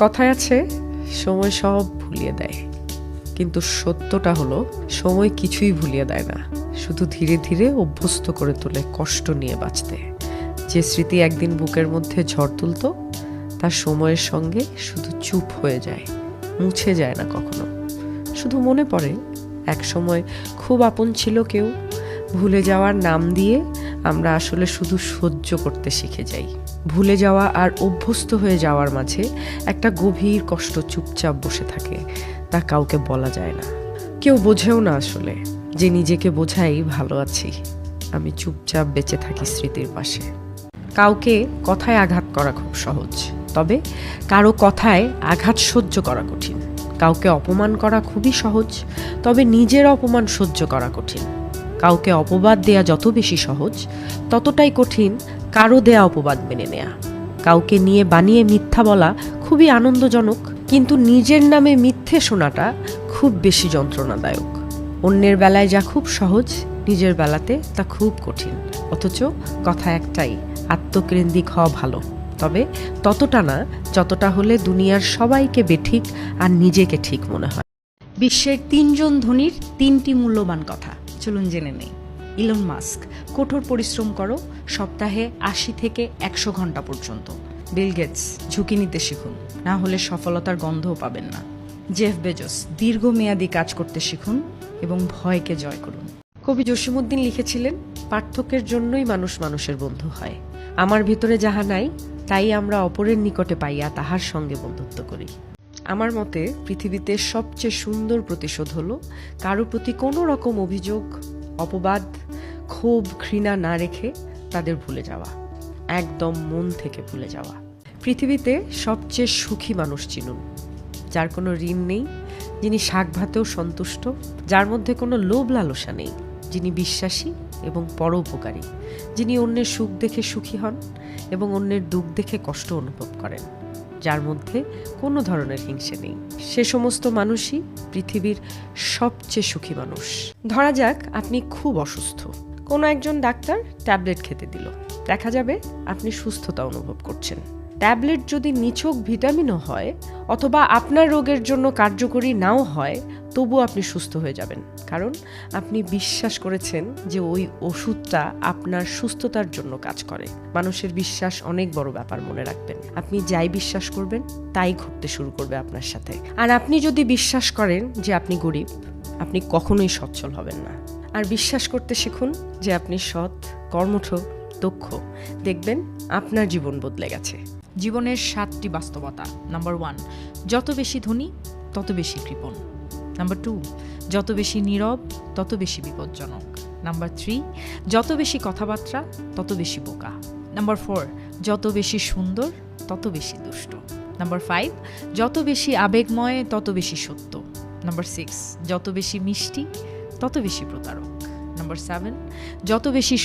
কথায় আছে সময় সব ভুলিয়ে দেয়, কিন্তু সত্যটা হলো সময় কিছুই ভুলিয়ে দেয় না, শুধু ধীরে ধীরে অভ্যস্ত করে তোলে কষ্ট নিয়ে বাঁচতে। যে স্মৃতি একদিন বুকের মধ্যে ঝড় তুলতো, তার সময়ের সঙ্গে শুধু চুপ হয়ে যায়, মুছে যায় না কখনো। শুধু মনে পড়ে এক সময় খুব আপন ছিল কেউ, ভুলে যাওয়ার নাম দিয়ে আমরা আসলে শুধু সহ্য করতে শিখে যাই। ভুলে যাওয়া আর অভ্যস্ত হয়ে যাওয়ার মাঝে একটা গভীর কষ্ট চুপচাপ বসে থাকে, তা কাউকে বলা যায় না। কেউ বোঝেও না আসলে যে নিজেকে বোঝাই ভালো আছি, আমি চুপচাপ বেঁচে থাকি স্মৃতির পাশে। কাউকে কথায় আঘাত করা খুব সহজ, তবে কারো কথায় আঘাত সহ্য করা কঠিন। কাউকে অপমান করা খুবই সহজ, তবে নিজের অপমান সহ্য করা কঠিন। কাউকে অপবাদ দেয়া যত বেশি সহজ, ততটাই কঠিন কারো দেয়া অপবাদ মেনে নেয়া। কাউকে নিয়ে বানিয়ে মিথ্যা বলা খুবই আনন্দজনক, কিন্তু নিজের নামে মিথ্যে শোনাটা খুব বেশি যন্ত্রণাদায়ক। অন্যের বেলায় যা খুব সহজ, নিজের বেলাতে তা খুব কঠিন। অথচ কথা একটাই, আত্মকেন্দ্রিক হওয়া ভালো, তবে ততটা না যতটা হলে দুনিয়ার সবাইকে বেঠিক আর নিজেকে ঠিক মনে হয়। বিশ্বের ৩ জন ধনীর ৩টি মূল্যবান কথা, চলুন জেনে নেই। ইলন মাস্ক, কঠোর পরিশ্রম করো, সপ্তাহে ৮০ থেকে ১০০ ঘন্টা পর্যন্ত। বিল গেটস, ঝুঁকি নিতে শিখুন, না হলে সফলতার গন্ধও পাবেন না। জেফ বেজোস, দীর্ঘমেয়াদী কাজ করতে শিখুন এবং ভয়কে জয় করুন। কবি জসিমউদ্দিন লিখেছিলেন, পার্থক্যের জন্যই মানুষ মানুষের বন্ধু হয়। আমার ভিতরে যাহা নাই, তাই আমরা অপরের নিকটে পাইয়া তাহার সঙ্গে বন্ধুত্ব করি। আমার মতে পৃথিবীতে সবচেয়ে সুন্দর প্রতিশোধ হলো কারো প্রতি কোনো রকম অভিযোগ, অপবাদ, ক্ষোভ, ঘৃণা না রেখে তাদের ভুলে যাওয়া, একদম মন থেকে ভুলে যাওয়া। পৃথিবীতে সবচেয়ে সুখী মানুষ চিনুন, যার কোনো ঋণ নেই, যিনি শাক ভাতেও সন্তুষ্ট, যার মধ্যে কোনো লোভ লালসা নেই, যিনি বিশ্বাসী এবং পরোপকারী, যিনি অন্যের সুখ দেখে সুখী হন এবং অন্যের দুঃখ দেখে কষ্ট অনুভব করেন, যার মধ্যে কোনো ধরনের হিংসে নেই। সে সমস্ত মানুষই পৃথিবীর সবচেয়ে সুখী মানুষ। ধরা যাক আপনি খুব অসুস্থ, কোনো একজন ডাক্তার ট্যাবলেট খেতে দিল, দেখা যাবে আপনি সুস্থতা অনুভব করছেন। ট্যাবলেট যদি নিছক ভিটামিনও হয় অথবা আপনার রোগের জন্য কার্যকরী নাও হয়, তবু আপনি সুস্থ হয়ে যাবেন, কারণ আপনি বিশ্বাস করেছেন যে ওই ওষুধটা আপনার সুস্থতার জন্য কাজ করে। মানুষের বিশ্বাস অনেক বড় ব্যাপার, মনে রাখবেন। আপনি যাই বিশ্বাস করবেন তাই ঘটতে শুরু করবে আপনার সাথে। আর আপনি যদি বিশ্বাস করেন যে আপনি গরিব, আপনি কখনোই সচ্ছল হবেন না। আর বিশ্বাস করতে শিখুন যে আপনি সৎ, কর্মঠ, দক্ষ, দেখবেন আপনার জীবন বদলে গেছে। জীবনের 7টি বাস্তবতা। নাম্বার 1, যত বেশি ধনী তত বেশি কৃপণ। নাম্বার 2, যত বেশি নীরব তত বেশি বিপজ্জনক। নাম্বার 3, যত বেশি কথাবার্তা তত বেশি বোকা। নাম্বার 4, যত বেশি সুন্দর তত বেশি দুষ্ট। নাম্বার 5, যত বেশি আবেগময় তত বেশি সত্য। নাম্বার 6, যত বেশি মিষ্টি তত বেশি প্রতারক। নাম্বার 7, যত বেশি